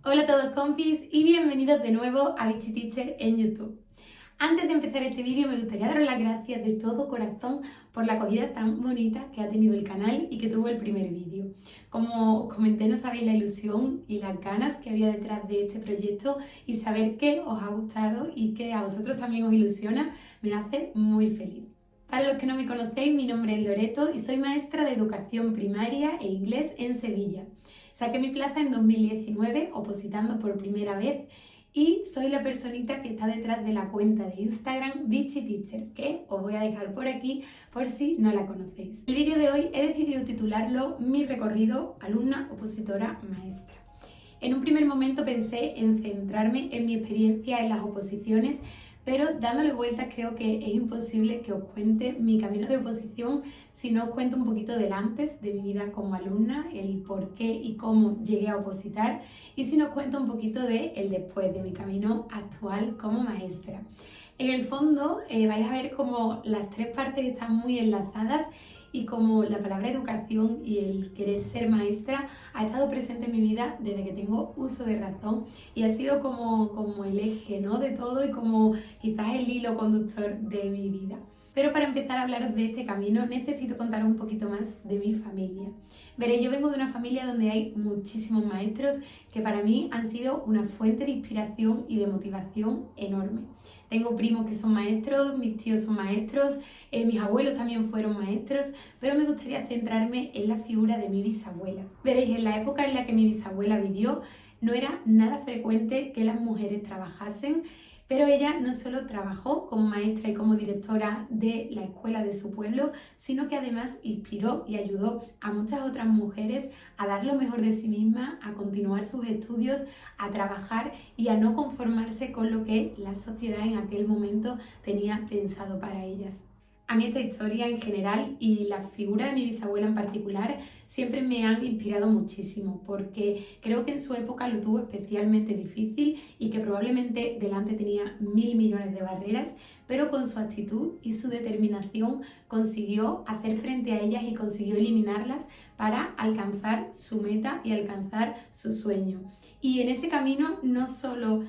Hola a todos compis y bienvenidos de nuevo a Bichi Teacher en YouTube. Antes de empezar este vídeo me gustaría daros las gracias de todo corazón por la acogida tan bonita que ha tenido el canal y que tuvo el primer vídeo. Como os comenté, no sabéis la ilusión y las ganas que había detrás de este proyecto, y saber que os ha gustado y que a vosotros también os ilusiona me hace muy feliz. Para los que no me conocéis, mi nombre es Loreto y soy maestra de educación primaria e inglés en Sevilla. Saqué mi plaza en 2019, opositando por primera vez, y soy la personita que está detrás de la cuenta de Instagram Bichi Teacher, que os voy a dejar por aquí por si no la conocéis. El vídeo de hoy he decidido titularlo Mi recorrido alumna, opositora, maestra. En un primer momento pensé en centrarme en mi experiencia en las oposiciones, pero dándole vueltas creo que es imposible que os cuente mi camino de oposición si no os cuento un poquito del antes de mi vida como alumna, el por qué y cómo llegué a opositar, y si no os cuento un poquito de el después, de mi camino actual como maestra. En el fondo vais a ver como las tres partes están muy enlazadas y como la palabra educación y el querer ser maestra ha estado presente en mi vida desde que tengo uso de razón, y ha sido como el eje, ¿no?, de todo, y como quizás el hilo conductor de mi vida. Pero para empezar a hablaros de este camino necesito contaros un poquito más de mi familia. Veréis, yo vengo de una familia donde hay muchísimos maestros que para mí han sido una fuente de inspiración y de motivación enorme. Tengo primos que son maestros, mis tíos son maestros, mis abuelos también fueron maestros, pero me gustaría centrarme en la figura de mi bisabuela. Veréis, en la época en la que mi bisabuela vivió no era nada frecuente que las mujeres trabajasen, pero ella no solo trabajó como maestra y como directora de la escuela de su pueblo, sino que además inspiró y ayudó a muchas otras mujeres a dar lo mejor de sí mismas, a continuar sus estudios, a trabajar y a no conformarse con lo que la sociedad en aquel momento tenía pensado para ellas. A mí esta historia en general y la figura de mi bisabuela en particular siempre me han inspirado muchísimo, porque creo que en su época lo tuvo especialmente difícil y que probablemente delante tenía 1000 millones de barreras, pero con su actitud y su determinación consiguió hacer frente a ellas y consiguió eliminarlas para alcanzar su meta y alcanzar su sueño. Y en ese camino no solo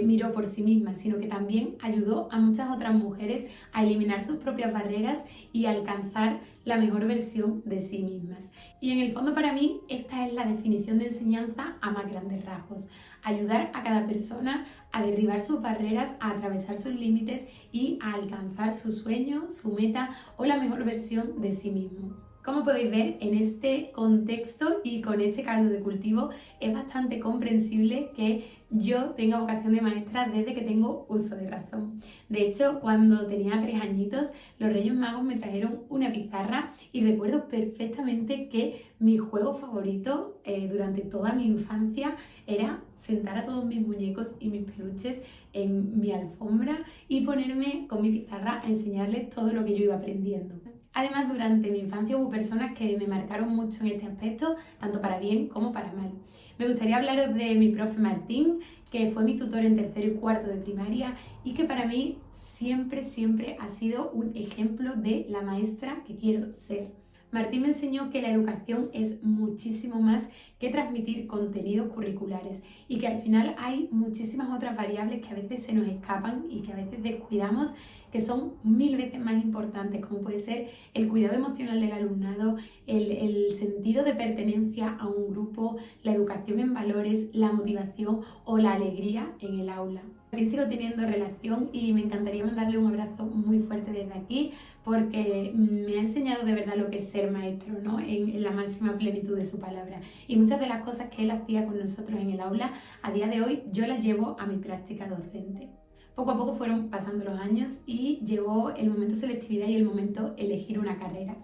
miró por sí misma, sino que también ayudó a muchas otras mujeres a eliminar sus propias barreras y a alcanzar la mejor versión de sí mismas. Y en el fondo, para mí, esta es la definición de enseñanza a más grandes rasgos: ayudar a cada persona a derribar sus barreras, a atravesar sus límites y a alcanzar su sueño, su meta o la mejor versión de sí mismo. Como podéis ver, en este contexto y con este caldo de cultivo es bastante comprensible que yo tenga vocación de maestra desde que tengo uso de razón. De hecho, cuando tenía 3 añitos, los Reyes Magos me trajeron una pizarra y recuerdo perfectamente que mi juego favorito durante toda mi infancia era sentar a todos mis muñecos y mis peluches en mi alfombra y ponerme con mi pizarra a enseñarles todo lo que yo iba aprendiendo. Además, durante mi infancia hubo personas que me marcaron mucho en este aspecto, tanto para bien como para mal. Me gustaría hablaros de mi profe Martín, que fue mi tutor en tercero y cuarto de primaria y que para mí siempre ha sido un ejemplo de la maestra que quiero ser. Martín me enseñó que la educación es muchísimo más que transmitir contenidos curriculares, y que al final hay muchísimas otras variables que a veces se nos escapan y que a veces descuidamos, que son 1000 veces más importantes, como puede ser el cuidado emocional del alumnado, el sentido de pertenencia a un grupo, la educación en valores, la motivación o la alegría en el aula. Sigo teniendo relación y me encantaría mandarle un abrazo muy fuerte desde aquí, porque me ha enseñado de verdad lo que es ser maestro, ¿no?, en la máxima plenitud de su palabra. Y muchas de las cosas que él hacía con nosotros en el aula, a día de hoy yo las llevo a mi práctica docente. Poco a poco fueron pasando los años y llegó el momento selectividad y el momento elegir una carrera.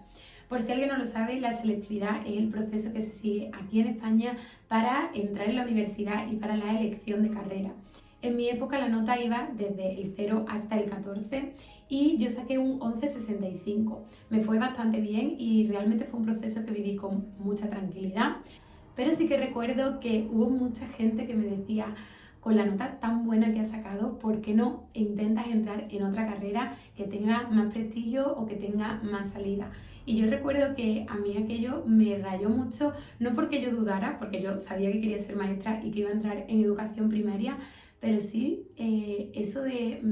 Por si alguien no lo sabe, la selectividad es el proceso que se sigue aquí en España para entrar en la universidad y para la elección de carrera. En mi época la nota iba desde el 0 hasta el 14 y yo saqué un 11,65. Me fue bastante bien y realmente fue un proceso que viví con mucha tranquilidad, pero sí que recuerdo que hubo mucha gente que me decía: con la nota tan buena que has sacado, ¿por qué no intentas entrar en otra carrera que tenga más prestigio o que tenga más salida? Y yo recuerdo que a mí aquello me rayó mucho, no porque yo dudara, porque yo sabía que quería ser maestra y que iba a entrar en educación primaria, pero sí eso de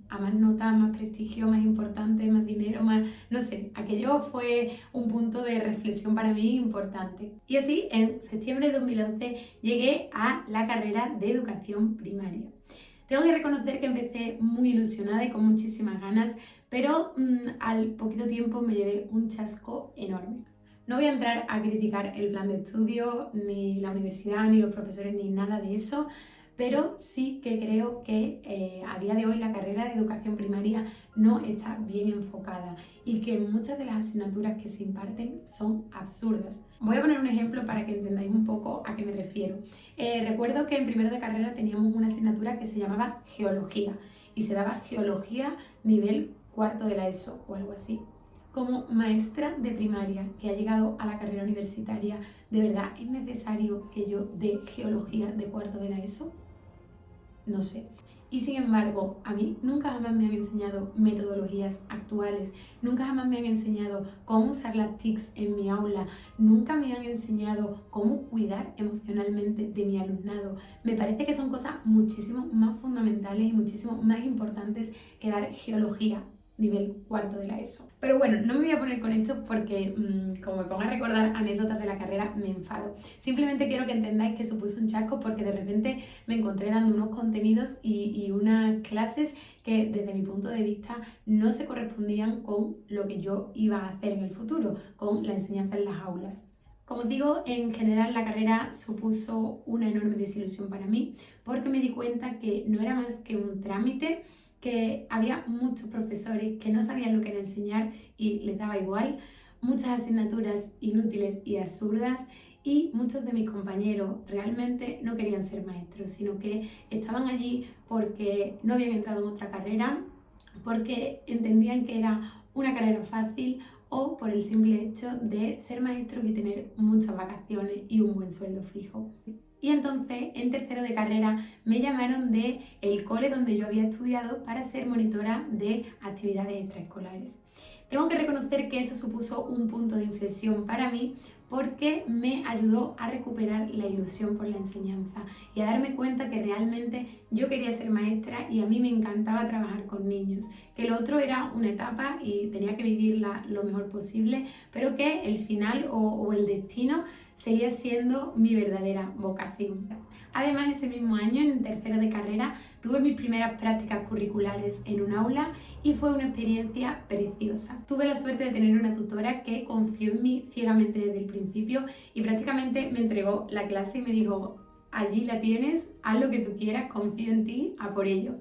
a más nota, más prestigio, más importante, más dinero, más... no sé, aquello fue un punto de reflexión para mí importante. Y así, en septiembre de 2011 llegué a la carrera de educación primaria. Tengo que reconocer que empecé muy ilusionada y con muchísimas ganas, pero al poquito tiempo me llevé un chasco enorme. No voy a entrar a criticar el plan de estudio, ni la universidad, ni los profesores, ni nada de eso, pero sí que creo que a día de hoy la carrera de educación primaria no está bien enfocada y que muchas de las asignaturas que se imparten son absurdas. Voy a poner un ejemplo para que entendáis un poco a qué me refiero. Recuerdo que en primero de carrera teníamos una asignatura que se llamaba Geología y se daba Geología nivel cuarto de la ESO o algo así. Como maestra de primaria que ha llegado a la carrera universitaria, ¿de verdad es necesario que yo dé geología de cuarto de la ESO? No sé. Y sin embargo, a mí nunca jamás me han enseñado metodologías actuales, nunca jamás me han enseñado cómo usar las TICs en mi aula, nunca me han enseñado cómo cuidar emocionalmente de mi alumnado. Me parece que son cosas muchísimo más fundamentales y muchísimo más importantes que dar geología nivel cuarto de la ESO. Pero bueno, no me voy a poner con esto porque como me pongo a recordar anécdotas de la carrera me enfado. Simplemente quiero que entendáis que supuso un chasco porque de repente me encontré dando unos contenidos y unas clases que desde mi punto de vista no se correspondían con lo que yo iba a hacer en el futuro, con la enseñanza en las aulas. Como os digo, en general la carrera supuso una enorme desilusión para mí porque me di cuenta que no era más que un trámite, que había muchos profesores que no sabían lo que era enseñar y les daba igual, muchas asignaturas inútiles y absurdas y muchos de mis compañeros realmente no querían ser maestros, sino que estaban allí porque no habían entrado en otra carrera, porque entendían que era una carrera fácil o por el simple hecho de ser maestros y tener muchas vacaciones y un buen sueldo fijo. Y entonces, en tercero de carrera, me llamaron del cole donde yo había estudiado para ser monitora de actividades extraescolares. Tengo que reconocer que eso supuso un punto de inflexión para mí porque me ayudó a recuperar la ilusión por la enseñanza y a darme cuenta que realmente yo quería ser maestra y a mí me encantaba trabajar con niños, que lo otro era una etapa y tenía que vivirla lo mejor posible, pero que el final o el destino seguía siendo mi verdadera vocación. Además, ese mismo año, en tercero de carrera, tuve mis primeras prácticas curriculares en un aula y fue una experiencia preciosa. Tuve la suerte de tener una tutora que confió en mí ciegamente desde el principio y prácticamente me entregó la clase y me dijo: allí la tienes, haz lo que tú quieras, confío en ti, a por ello.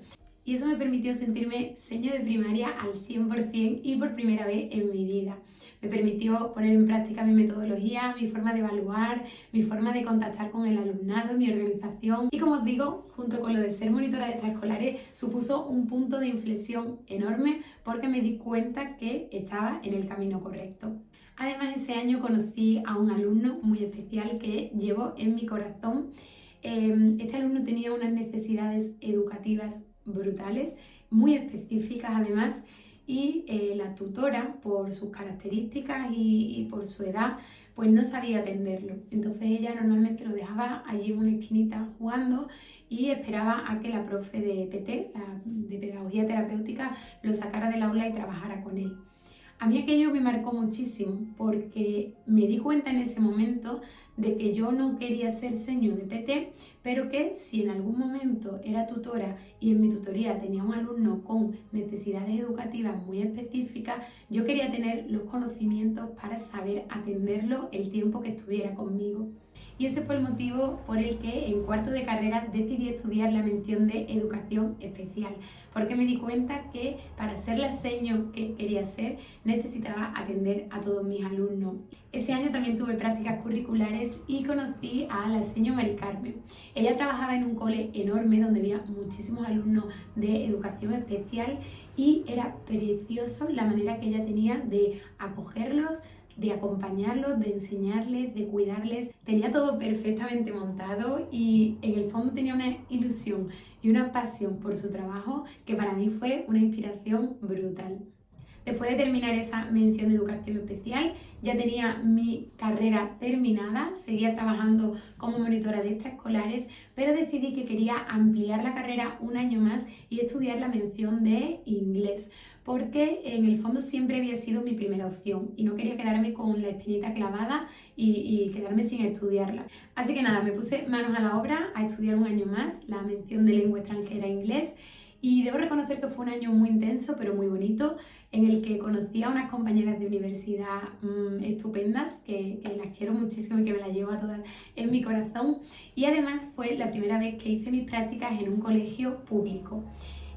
Y eso me permitió sentirme seño de primaria al 100% y por primera vez en mi vida. Me permitió poner en práctica mi metodología, mi forma de evaluar, mi forma de contactar con el alumnado, mi organización. Y como os digo, junto con lo de ser monitora de extraescolares, supuso un punto de inflexión enorme porque me di cuenta que estaba en el camino correcto. Además, ese año conocí a un alumno muy especial que llevo en mi corazón. Este alumno tenía unas necesidades educativas brutales, muy específicas además, y la tutora, por sus características y por su edad, pues no sabía atenderlo. Entonces ella normalmente lo dejaba allí en una esquinita jugando y esperaba a que la profe de PT, de pedagogía terapéutica, lo sacara del aula y trabajara con él. A mí aquello me marcó muchísimo porque me di cuenta en ese momento de que yo no quería ser seño de PT, pero que si en algún momento era tutora y en mi tutoría tenía un alumno con necesidades educativas muy específicas, yo quería tener los conocimientos para saber atenderlo el tiempo que estuviera conmigo. Y ese fue el motivo por el que en cuarto de carrera decidí estudiar la mención de educación especial, porque me di cuenta que para ser la seño que quería ser necesitaba atender a todos mis alumnos. Ese año también tuve prácticas curriculares y conocí a la seño Mari Carmen. Ella trabajaba en un cole enorme donde había muchísimos alumnos de educación especial y era precioso la manera que ella tenía de acogerlos, de acompañarlos, de enseñarles, de cuidarles. Tenía todo perfectamente montado y en el fondo tenía una ilusión y una pasión por su trabajo que para mí fue una inspiración brutal. Después de terminar esa mención de educación especial, ya tenía mi carrera terminada, seguía trabajando como monitora de extraescolares, pero decidí que quería ampliar la carrera un año más y estudiar la mención de inglés, porque en el fondo siempre había sido mi primera opción y no quería quedarme con la espinita clavada y quedarme sin estudiarla. Así que nada, me puse manos a la obra a estudiar un año más la mención de lengua extranjera inglés. Y debo reconocer que fue un año muy intenso, pero muy bonito, en el que conocí a unas compañeras de universidad estupendas, que las quiero muchísimo y que me las llevo a todas en mi corazón. Y además fue la primera vez que hice mis prácticas en un colegio público.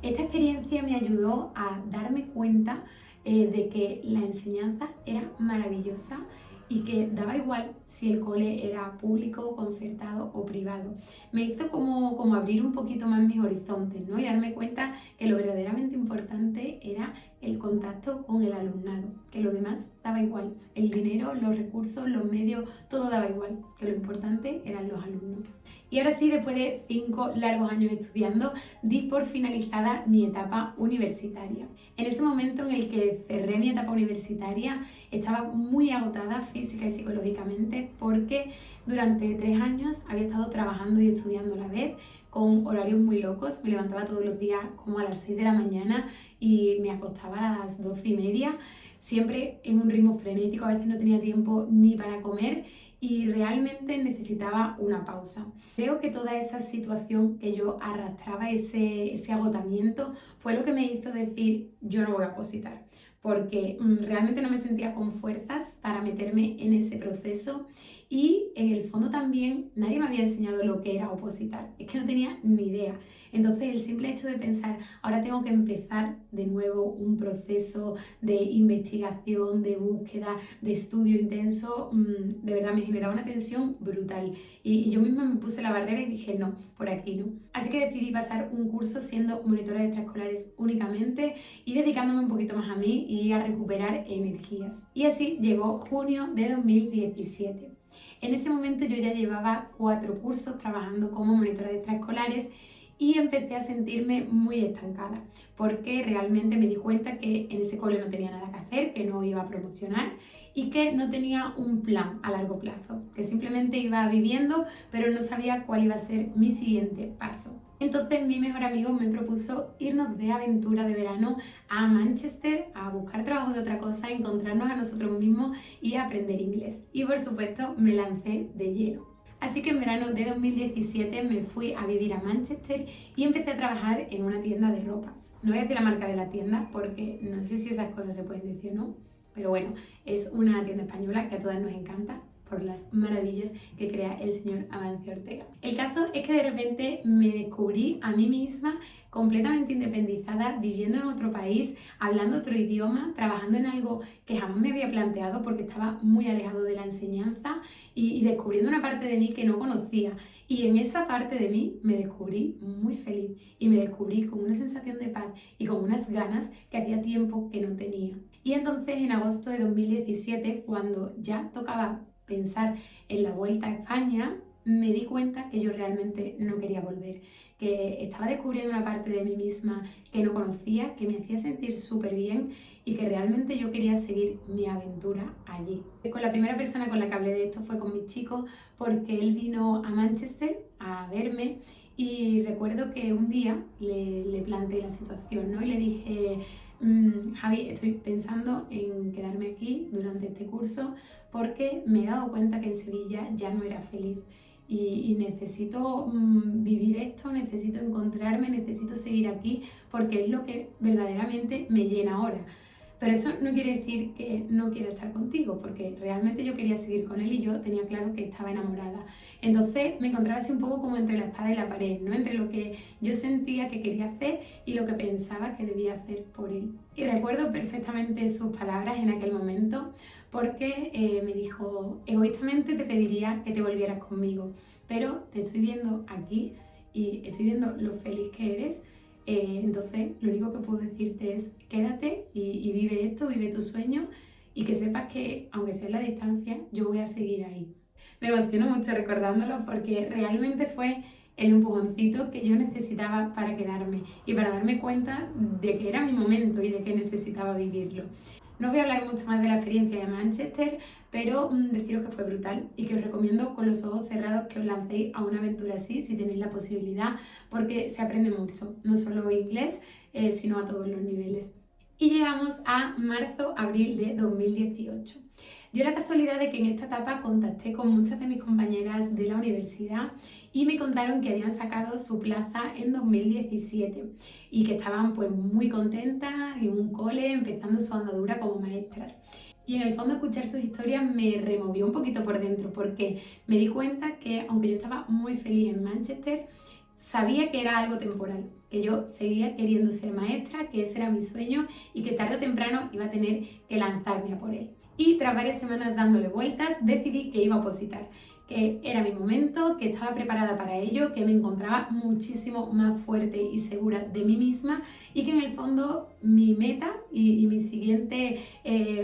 Esta experiencia me ayudó a darme cuenta de que la enseñanza era maravillosa y que daba igual si el cole era público, concertado o privado. Me hizo como abrir un poquito más mis horizontes, ¿no? Y darme cuenta que lo verdaderamente importante era el contacto con el alumnado, que lo demás daba igual. El dinero, los recursos, los medios, todo daba igual, que lo importante eran los alumnos. Y ahora sí, después de 5 largos años estudiando, di por finalizada mi etapa universitaria. En ese momento en el que cerré mi etapa universitaria, estaba muy agotada física y psicológicamente porque durante 3 años había estado trabajando y estudiando a la vez, con horarios muy locos. Me levantaba todos los días como a las 6 de la mañana y me acostaba a las 12:30, siempre en un ritmo frenético, a veces no tenía tiempo ni para comer y realmente necesitaba una pausa. Creo que toda esa situación que yo arrastraba, ese agotamiento, fue lo que me hizo decir: yo no voy a opositar, porque realmente no me sentía con fuerzas para meterme en ese proceso y en el fondo también nadie me había enseñado lo que era opositar, es que no tenía ni idea. Entonces el simple hecho de pensar, ahora tengo que empezar de nuevo un proceso de investigación, de búsqueda, de estudio intenso, de verdad me generaba una tensión brutal y yo misma me puse la barrera y dije no, por aquí no. Así que decidí pasar un curso siendo monitora de extraescolares únicamente y dedicándome un poquito más a mí y a recuperar energías. Y así llegó junio de 2017. En ese momento yo ya llevaba 4 cursos trabajando como monitora de extraescolares y empecé a sentirme muy estancada porque realmente me di cuenta que en ese cole no tenía nada que hacer, que no iba a promocionar y que no tenía un plan a largo plazo, que simplemente iba viviendo pero no sabía cuál iba a ser mi siguiente paso. Entonces mi mejor amigo me propuso irnos de aventura de verano a Manchester a buscar trabajo de otra cosa, a encontrarnos a nosotros mismos y a aprender inglés. Y por supuesto me lancé de lleno. Así que en verano de 2017 me fui a vivir a Manchester y empecé a trabajar en una tienda de ropa. No voy a decir la marca de la tienda porque no sé si esas cosas se pueden decir o no, pero bueno, es una tienda española que a todas nos encanta por las maravillas que crea el señor Amancio Ortega. El caso es que de repente me descubrí a mí misma completamente independizada, viviendo en otro país, hablando otro idioma, trabajando en algo que jamás me había planteado porque estaba muy alejado de la enseñanza y descubriendo una parte de mí que no conocía. Y en esa parte de mí me descubrí muy feliz y me descubrí con una sensación de paz y con unas ganas que hacía tiempo que no tenía. Y entonces en agosto de 2017, cuando ya tocaba pensar en la vuelta a España, me di cuenta que yo realmente no quería volver, que estaba descubriendo una parte de mí misma que no conocía, que me hacía sentir súper bien y que realmente yo quería seguir mi aventura allí. Con la primera persona con la que hablé de esto fue con mi chico, porque él vino a Manchester a verme y recuerdo que un día le planteé la situación, ¿no? Y le dije: Javi, estoy pensando en quedarme aquí durante este curso porque me he dado cuenta que en Sevilla ya no era feliz y necesito vivir esto, necesito encontrarme, necesito seguir aquí porque es lo que verdaderamente me llena ahora. Pero eso no quiere decir que no quiera estar contigo, porque realmente yo quería seguir con él y yo tenía claro que estaba enamorada. Entonces me encontraba así un poco como entre la espada y la pared, ¿no? Entre lo que yo sentía que quería hacer y lo que pensaba que debía hacer por él. Y recuerdo perfectamente sus palabras en aquel momento, porque me dijo: egoístamente te pediría que te volvieras conmigo, pero te estoy viendo aquí y estoy viendo lo feliz que eres. Entonces lo único que puedo decirte es quédate y vive esto, vive tu sueño, y que sepas que, aunque sea en la distancia, yo voy a seguir ahí. Me emociono mucho recordándolo porque realmente fue el empujoncito que yo necesitaba para quedarme y para darme cuenta de que era mi momento y de que necesitaba vivirlo. No voy a hablar mucho más de la experiencia de Manchester, pero deciros que fue brutal y que os recomiendo con los ojos cerrados que os lancéis a una aventura así si tenéis la posibilidad, porque se aprende mucho, no solo inglés, sino a todos los niveles. Y llegamos a marzo-abril de 2018. Dio la casualidad de que en esta etapa contacté con muchas de mis compañeras de la universidad y me contaron que habían sacado su plaza en 2017 y que estaban pues muy contentas en un cole empezando su andadura como maestras. Y en el fondo escuchar sus historias me removió un poquito por dentro porque me di cuenta que aunque yo estaba muy feliz en Manchester, sabía que era algo temporal, que yo seguía queriendo ser maestra, que ese era mi sueño y que tarde o temprano iba a tener que lanzarme a por él. Y tras varias semanas dándole vueltas, decidí que iba a opositar, que era mi momento, que estaba preparada para ello, que me encontraba muchísimo más fuerte y segura de mí misma y que en el fondo mi meta y mi siguiente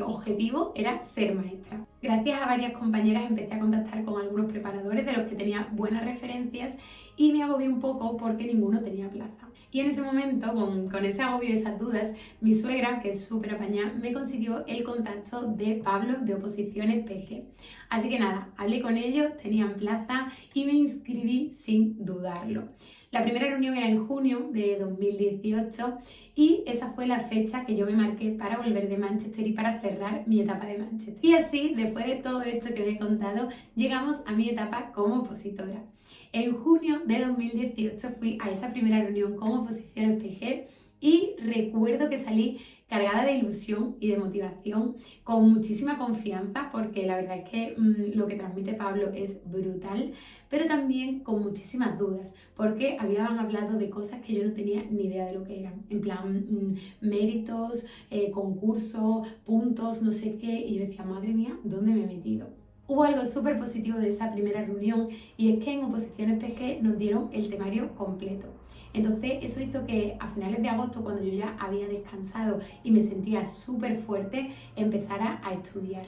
objetivo era ser maestra. Gracias a varias compañeras empecé a contactar con algunos preparadores de los que tenía buenas referencias y me agobié un poco porque ninguno tenía plaza. Y en ese momento, con ese agobio y esas dudas, mi suegra, que es súper apañada, me consiguió el contacto de Pablo de Oposiciones PG. Así que nada, hablé con ellos, tenían plaza y me inscribí sin dudarlo. La primera reunión era en junio de 2018 y esa fue la fecha que yo me marqué para volver de Manchester y para cerrar mi etapa de Manchester. Y así, después de todo esto que os he contado, llegamos a mi etapa como opositora. En junio de 2018 fui a esa primera reunión como Oposiciones PG y recuerdo que salí cargada de ilusión y de motivación, con muchísima confianza, porque la verdad es que lo que transmite Pablo es brutal, pero también con muchísimas dudas, porque habían hablado de cosas que yo no tenía ni idea de lo que eran, en plan méritos, concursos, puntos, no sé qué, y yo decía, madre mía, ¿dónde me he metido? Hubo algo súper positivo de esa primera reunión y es que en Oposiciones PG nos dieron el temario completo. Entonces eso hizo que a finales de agosto, cuando yo ya había descansado y me sentía súper fuerte, empezara a estudiar.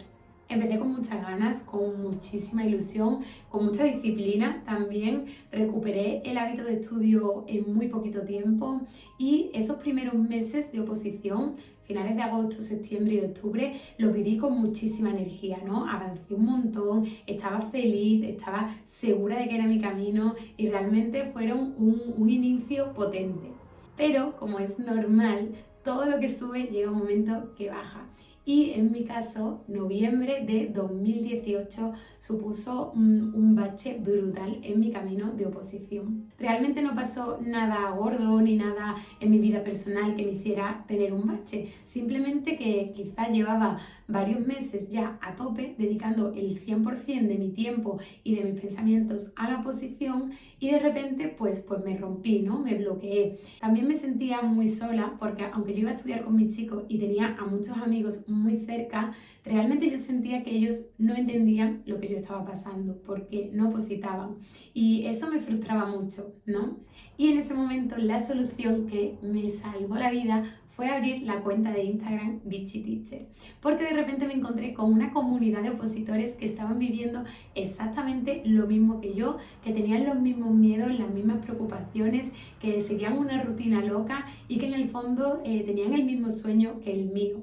Empecé con muchas ganas, con muchísima ilusión, con mucha disciplina también. Recuperé el hábito de estudio en muy poquito tiempo y esos primeros meses de oposición, finales de agosto, septiembre y octubre, los viví con muchísima energía, ¿no? Avancé un montón, estaba feliz, estaba segura de que era mi camino y realmente fueron un inicio potente. Pero, como es normal, todo lo que sube llega un momento que baja. Y en mi caso, noviembre de 2018 supuso un bache brutal en mi camino de oposición. Realmente no pasó nada gordo ni nada en mi vida personal que me hiciera tener un bache, simplemente que quizá llevaba varios meses ya a tope dedicando el 100% de mi tiempo y de mis pensamientos a la oposición y de repente pues me rompí, ¿no? Me bloqueé. También me sentía muy sola porque aunque yo iba a estudiar con mis chicos y tenía a muchos amigos muy cerca, realmente yo sentía que ellos no entendían lo que yo estaba pasando porque no opositaban y eso me frustraba mucho, ¿no? Y en ese momento la solución que me salvó la vida fue abrir la cuenta de Instagram Bitchy Teacher, porque de repente me encontré con una comunidad de opositores que estaban viviendo exactamente lo mismo que yo, que tenían los mismos miedos, las mismas preocupaciones, que seguían una rutina loca y que en el fondo tenían el mismo sueño que el mío.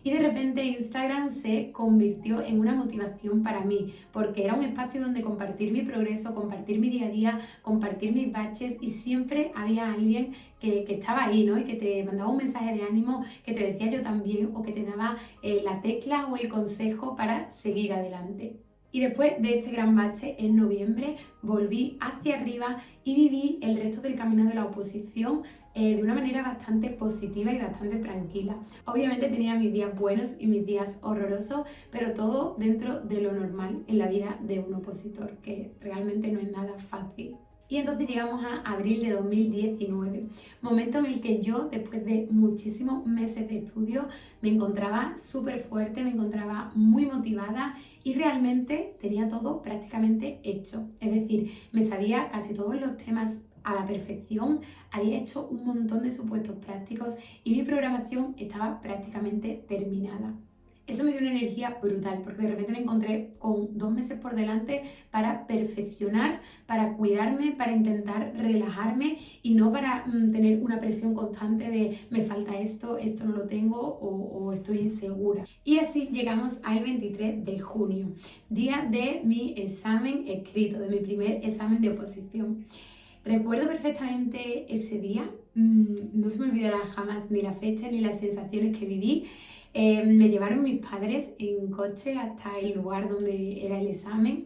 Y de repente Instagram se convirtió en una motivación para mí, porque era un espacio donde compartir mi progreso, compartir mi día a día, compartir mis baches y siempre había alguien que estaba ahí, ¿no? Y que te mandaba un mensaje de ánimo, que te decía yo también o que te daba la tecla o el consejo para seguir adelante. Y después de este gran bache, en noviembre, volví hacia arriba y viví el resto del camino de la oposición de una manera bastante positiva y bastante tranquila. Obviamente tenía mis días buenos y mis días horrorosos, pero todo dentro de lo normal en la vida de un opositor, que realmente no es nada fácil. Y entonces llegamos a abril de 2019, momento en el que yo, después de muchísimos meses de estudio, me encontraba súper fuerte, me encontraba muy motivada y realmente tenía todo prácticamente hecho. Es decir, me sabía casi todos los temas a la perfección, había hecho un montón de supuestos prácticos y mi programación estaba prácticamente terminada. Eso me dio una energía brutal, porque de repente me encontré con 2 meses por delante para perfeccionar, para cuidarme, para intentar relajarme y no para tener una presión constante de me falta esto, esto no lo tengo o estoy insegura. Y así llegamos al 23 de junio, día de mi examen escrito, de mi primer examen de oposición. Recuerdo perfectamente ese día, no se me olvidará jamás ni la fecha ni las sensaciones que viví. Me llevaron mis padres en coche hasta el lugar donde era el examen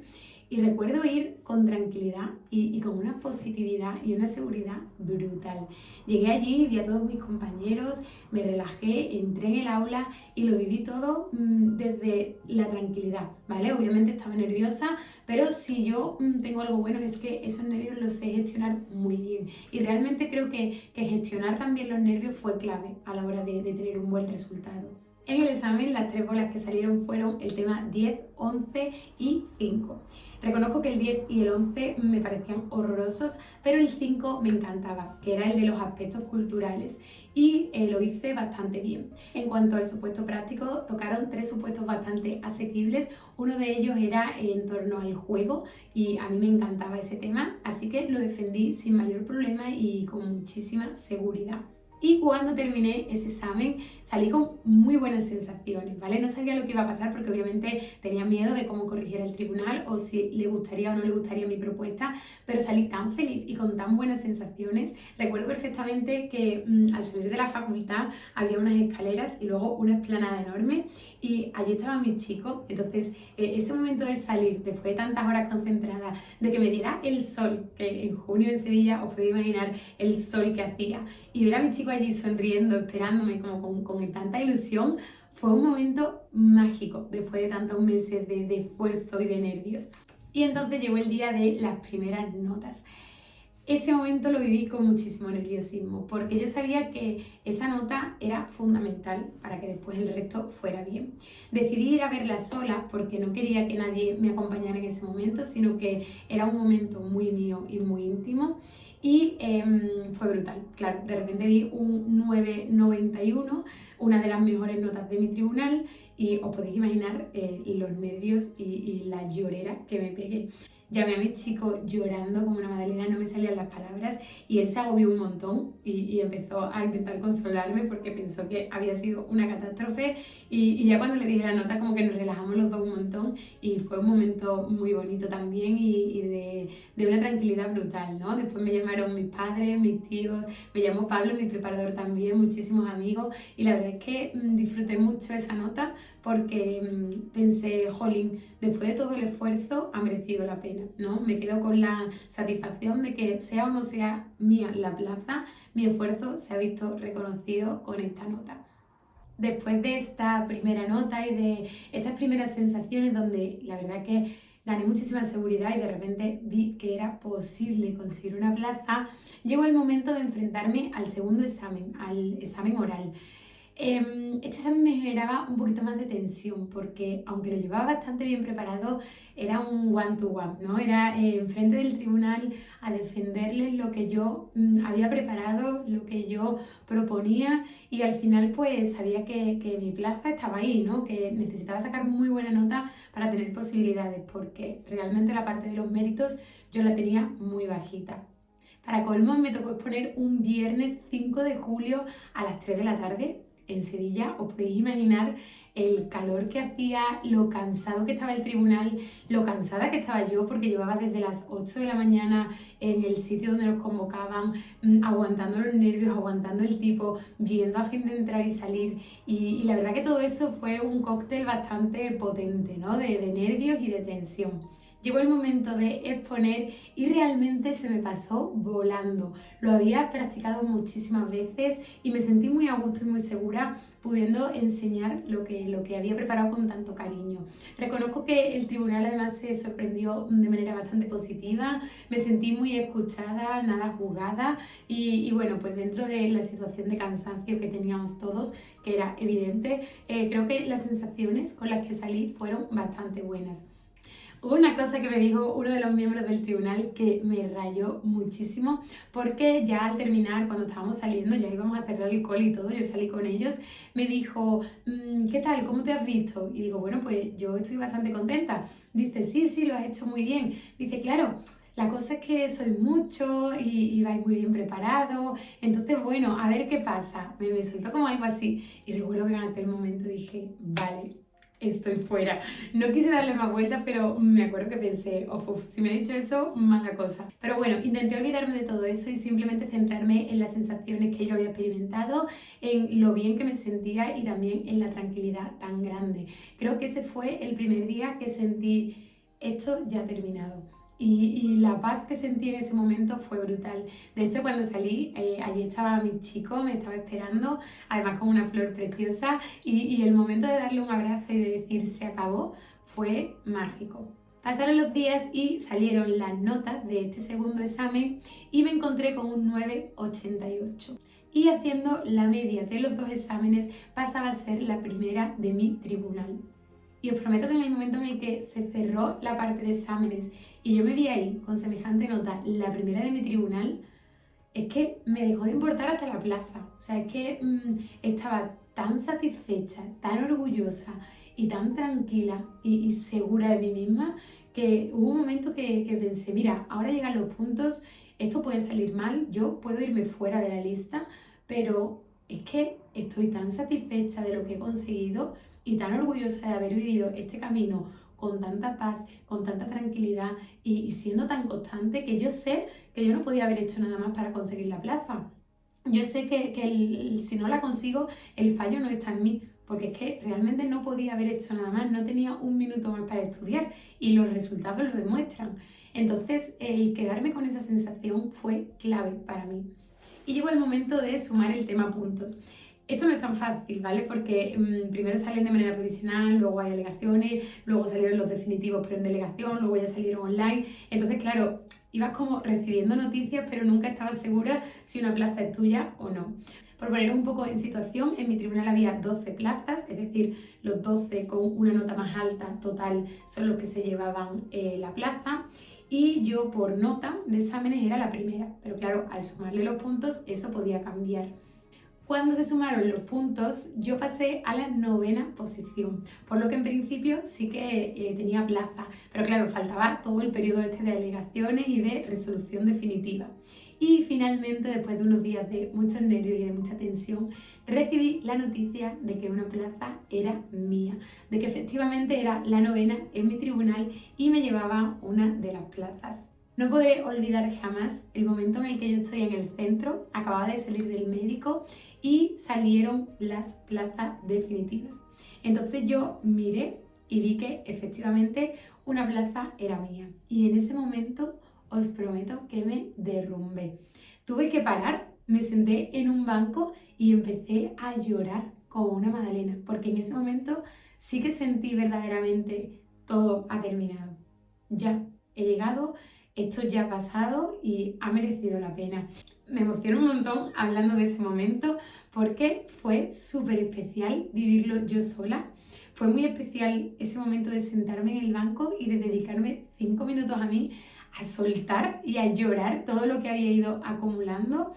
y recuerdo ir con tranquilidad y con una positividad y una seguridad brutal. Llegué allí, vi a todos mis compañeros, me relajé, entré en el aula y lo viví todo desde la tranquilidad, ¿vale? Obviamente estaba nerviosa, pero si yo tengo algo bueno es que esos nervios los sé gestionar muy bien. Y realmente creo que gestionar también los nervios fue clave a la hora de tener un buen resultado. En el examen las 3 bolas que salieron fueron el tema 10, 11 y 5. Reconozco que el 10 y el 11 me parecían horrorosos, pero el 5 me encantaba, que era el de los aspectos culturales, y lo hice bastante bien. En cuanto al supuesto práctico, tocaron 3 supuestos bastante asequibles. Uno de ellos era en torno al juego y a mí me encantaba ese tema, así que lo defendí sin mayor problema y con muchísima seguridad. Y cuando terminé ese examen salí con muy buenas sensaciones, ¿vale? No sabía lo que iba a pasar porque obviamente tenía miedo de cómo corrigiera el tribunal o si le gustaría o no le gustaría mi propuesta, pero salí tan feliz y con tan buenas sensaciones. Recuerdo perfectamente que al salir de la facultad había unas escaleras y luego una explanada enorme y allí estaban mis chicos. Entonces ese momento de salir después de tantas horas concentradas, de que me diera el sol, que en junio en Sevilla os podéis imaginar el sol que hacía, y ver a mis chicos allí sonriendo, esperándome como con tanta ilusión, fue un momento mágico después de tantos meses de esfuerzo y de nervios. Y entonces llegó el día de las primeras notas. Ese momento lo viví con muchísimo nerviosismo porque yo sabía que esa nota era fundamental para que después el resto fuera bien. Decidí ir a verla sola porque no quería que nadie me acompañara en ese momento, sino que era un momento muy mío y muy íntimo. Y fue brutal, claro, de repente vi un 9,91, una de las mejores notas de mi tribunal, y os podéis imaginar los nervios y la llorera que me pegué. Llamé a mi chico llorando como una magdalena, no me salían las palabras y él se agobió un montón y empezó a intentar consolarme porque pensó que había sido una catástrofe y ya cuando le dije la nota como que nos relajamos los dos un montón y fue un momento muy bonito también y de una tranquilidad brutal, ¿no? Después me llamaron mis padres, mis tíos, me llamó Pablo, mi preparador también, muchísimos amigos y la verdad es que disfruté mucho esa nota porque pensé, jolín, después de todo el esfuerzo ha merecido la pena, ¿no? Me quedo con la satisfacción de que sea o no sea mía la plaza, mi esfuerzo se ha visto reconocido con esta nota. Después de esta primera nota y de estas primeras sensaciones donde la verdad que gané muchísima seguridad y de repente vi que era posible conseguir una plaza, llegó el momento de enfrentarme al segundo examen, al examen oral. Este examen me generaba un poquito más de tensión porque aunque lo llevaba bastante bien preparado, era un one-to-one, ¿no? Era enfrente del tribunal a defenderles lo que yo había preparado, lo que yo proponía y al final pues sabía que mi plaza estaba ahí, ¿no? Que necesitaba sacar muy buena nota para tener posibilidades porque realmente la parte de los méritos yo la tenía muy bajita. Para colmo me tocó exponer un viernes 5 de julio a las 3 de la tarde en Sevilla. Os podéis imaginar el calor que hacía, lo cansado que estaba el tribunal, lo cansada que estaba yo porque llevaba desde las 8 de la mañana en el sitio donde nos convocaban, aguantando los nervios, aguantando el tipo, viendo a gente entrar y salir y la verdad que todo eso fue un cóctel bastante potente, ¿no? De nervios y de tensión. Llegó el momento de exponer y realmente se me pasó volando. Lo había practicado muchísimas veces y me sentí muy a gusto y muy segura pudiendo enseñar lo que había preparado con tanto cariño. Reconozco que el tribunal además se sorprendió de manera bastante positiva, me sentí muy escuchada, nada juzgada y bueno, pues dentro de la situación de cansancio que teníamos todos, que era evidente, creo que las sensaciones con las que salí fueron bastante buenas. Hubo una cosa que me dijo uno de los miembros del tribunal que me rayó muchísimo, porque ya al terminar, cuando estábamos saliendo, ya íbamos a cerrar el cole y todo, yo salí con ellos, me dijo, ¿qué tal? ¿Cómo te has visto? Y digo, bueno, pues yo estoy bastante contenta. Dice, sí, lo has hecho muy bien. Dice, claro, la cosa es que sois muchos y vais muy bien preparados, entonces bueno, a ver qué pasa. Me soltó como algo así y recuerdo que en aquel momento dije, vale, estoy fuera. No quise darle más vueltas, pero me acuerdo que pensé, si me ha dicho eso, mala cosa. Pero bueno, intenté olvidarme de todo eso y simplemente centrarme en las sensaciones que yo había experimentado, en lo bien que me sentía y también en la tranquilidad tan grande. Creo que ese fue el primer día que sentí, esto ya ha terminado. Y la paz que sentí en ese momento fue brutal. De hecho, cuando salí, allí estaba mi chico, me estaba esperando, además con una flor preciosa, y el momento de darle un abrazo y de decir se acabó fue mágico. Pasaron los días y salieron las notas de este segundo examen y me encontré con un 9,88. Y haciendo la media de los dos exámenes pasaba a ser la primera de mi tribunal. Y os prometo que en el momento en el que se cerró la parte de exámenes y yo me vi ahí con semejante nota, la primera de mi tribunal, es que me dejó de importar hasta la plaza. O sea, es que estaba tan satisfecha, tan orgullosa y tan tranquila y segura de mí misma que hubo un momento que pensé, mira, ahora llegan los puntos, esto puede salir mal, yo puedo irme fuera de la lista, pero es que estoy tan satisfecha de lo que he conseguido y tan orgullosa de haber vivido este camino con tanta paz, con tanta tranquilidad y siendo tan constante que yo sé que yo no podía haber hecho nada más para conseguir la plaza. Yo sé que si no la consigo, el fallo no está en mí, porque es que realmente no podía haber hecho nada más, no tenía un minuto más para estudiar y los resultados lo demuestran. Entonces, el quedarme con esa sensación fue clave para mí. Y llegó el momento de sumar el tema puntos. Esto no es tan fácil, ¿vale? Porque primero salen de manera provisional, luego hay alegaciones, luego salieron los definitivos pero en delegación, luego ya salieron online. Entonces, claro, ibas como recibiendo noticias pero nunca estabas segura si una plaza es tuya o no. Por poneros un poco en situación, en mi tribunal había 12 plazas, es decir, los 12 con una nota más alta total son los que se llevaban la plaza. Y yo por nota de exámenes era la primera, pero claro, al sumarle los puntos eso podía cambiar. Cuando se sumaron los puntos, yo pasé a la 9ª posición, por lo que en principio sí que tenía plaza, pero claro, faltaba todo el periodo este de alegaciones y de resolución definitiva. Y finalmente, después de unos días de muchos nervios y de mucha tensión, recibí la noticia de que una plaza era mía, de que efectivamente era la 9ª en mi tribunal y me llevaba una de las plazas. No podré olvidar jamás el momento en el que yo estoy en el centro, acababa de salir del médico y salieron las plazas definitivas. Entonces yo miré y vi que efectivamente una plaza era mía. Y en ese momento os prometo que me derrumbé. Tuve que parar, me senté en un banco y empecé a llorar como una magdalena, porque en ese momento sí que sentí verdaderamente todo ha terminado. Ya he llegado, esto ya ha pasado y ha merecido la pena. Me emociono un montón hablando de ese momento porque fue súper especial vivirlo yo sola. Fue muy especial ese momento de sentarme en el banco y de dedicarme 5 minutos a mí, a soltar y a llorar todo lo que había ido acumulando.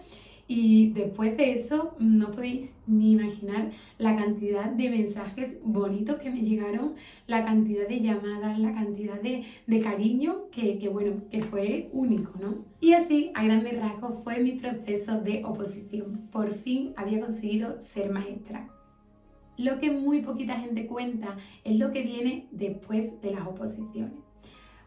Y después de eso no podéis ni imaginar la cantidad de mensajes bonitos que me llegaron, la cantidad de llamadas, la cantidad de cariño que fue único, ¿no? Y así, a grandes rasgos, fue mi proceso de oposición. Por fin había conseguido ser maestra. Lo que muy poquita gente cuenta es lo que viene después de las oposiciones.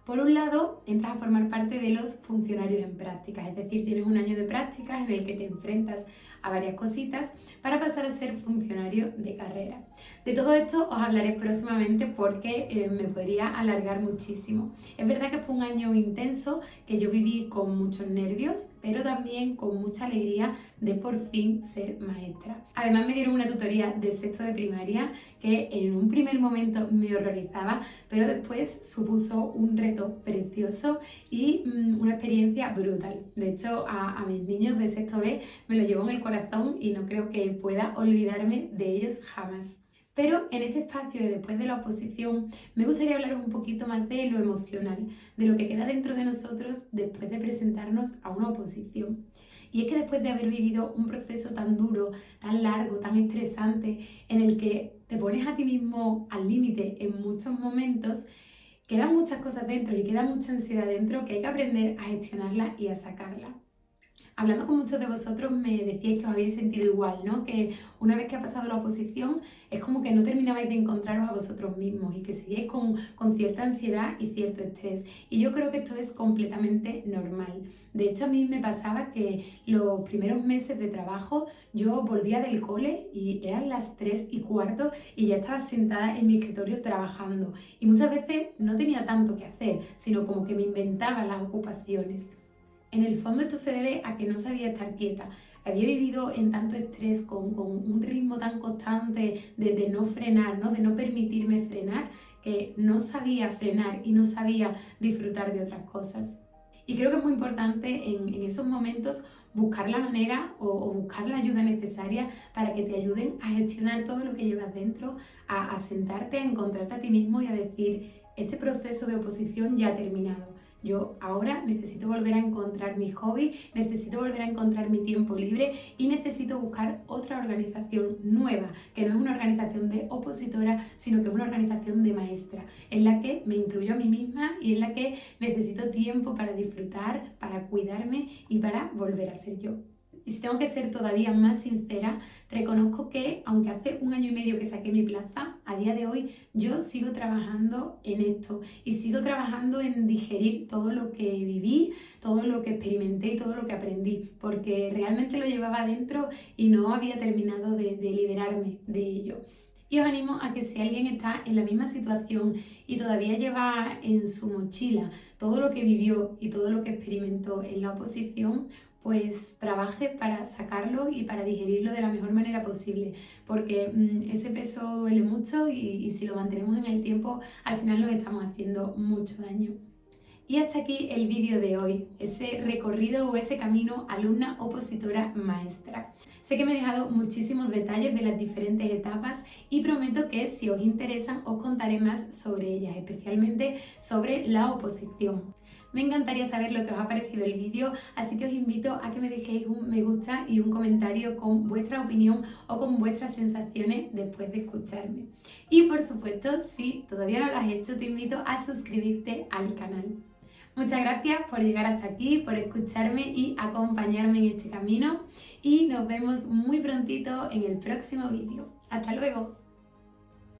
Por un lado, entras a formar parte de los funcionarios en prácticas, es decir, tienes un año de prácticas en el que te enfrentas a varias cositas para pasar a ser funcionario de carrera. De todo esto os hablaré próximamente porque me podría alargar muchísimo. Es verdad que fue un año intenso que yo viví con muchos nervios, pero también con mucha alegría de por fin ser maestra. Además me dieron una tutoría de sexto de primaria que en un primer momento me horrorizaba, pero después supuso un reto precioso y una experiencia brutal. De hecho, a mis niños de sexto B me lo llevo en el corazón y no creo que pueda olvidarme de ellos jamás. Pero en este espacio de después de la oposición me gustaría hablaros un poquito más de lo emocional, de lo que queda dentro de nosotros después de presentarnos a una oposición. Y es que después de haber vivido un proceso tan duro, tan largo, tan estresante, en el que te pones a ti mismo al límite en muchos momentos, quedan muchas cosas dentro y queda mucha ansiedad dentro que hay que aprender a gestionarla y a sacarla. Hablando con muchos de vosotros me decíais que os habéis sentido igual, ¿no? Que una vez que ha pasado la oposición es como que no terminabais de encontraros a vosotros mismos y que seguíais con cierta ansiedad y cierto estrés. Y yo creo que esto es completamente normal. De hecho, a mí me pasaba que los primeros meses de trabajo yo volvía del cole y eran las 3:15 y ya estaba sentada en mi escritorio trabajando. Y muchas veces no tenía tanto que hacer, sino como que me inventaba las ocupaciones. En el fondo esto se debe a que no sabía estar quieta. Había vivido en tanto estrés, con un ritmo tan constante de no frenar, ¿no? De no permitirme frenar, que no sabía frenar y no sabía disfrutar de otras cosas. Y creo que es muy importante en esos momentos buscar la manera o buscar la ayuda necesaria para que te ayuden a gestionar todo lo que llevas dentro, a sentarte, a encontrarte a ti mismo y a decir, este proceso de oposición ya ha terminado. Yo ahora necesito volver a encontrar mi hobby, necesito volver a encontrar mi tiempo libre y necesito buscar otra organización nueva, que no es una organización de opositora, sino que es una organización de maestra, en la que me incluyo a mí misma y en la que necesito tiempo para disfrutar, para cuidarme y para volver a ser yo. Y si tengo que ser todavía más sincera, reconozco que, aunque hace 1 año y medio que saqué mi plaza, a día de hoy yo sigo trabajando en esto y sigo trabajando en digerir todo lo que viví, todo lo que experimenté y todo lo que aprendí, porque realmente lo llevaba dentro y no había terminado de liberarme de ello. Y os animo a que si alguien está en la misma situación y todavía lleva en su mochila todo lo que vivió y todo lo que experimentó en la oposición, pues trabaje para sacarlo y para digerirlo de la mejor manera posible, porque ese peso duele mucho y si lo mantenemos en el tiempo, al final nos estamos haciendo mucho daño. Y hasta aquí el vídeo de hoy, ese recorrido o ese camino alumna opositora maestra. Sé que me he dejado muchísimos detalles de las diferentes etapas y prometo que si os interesan os contaré más sobre ellas, especialmente sobre la oposición. Me encantaría saber lo que os ha parecido el vídeo, así que os invito a que me dejéis un me gusta y un comentario con vuestra opinión o con vuestras sensaciones después de escucharme. Y por supuesto, si todavía no lo has hecho, te invito a suscribirte al canal. Muchas gracias por llegar hasta aquí, por escucharme y acompañarme en este camino y nos vemos muy prontito en el próximo vídeo. ¡Hasta luego!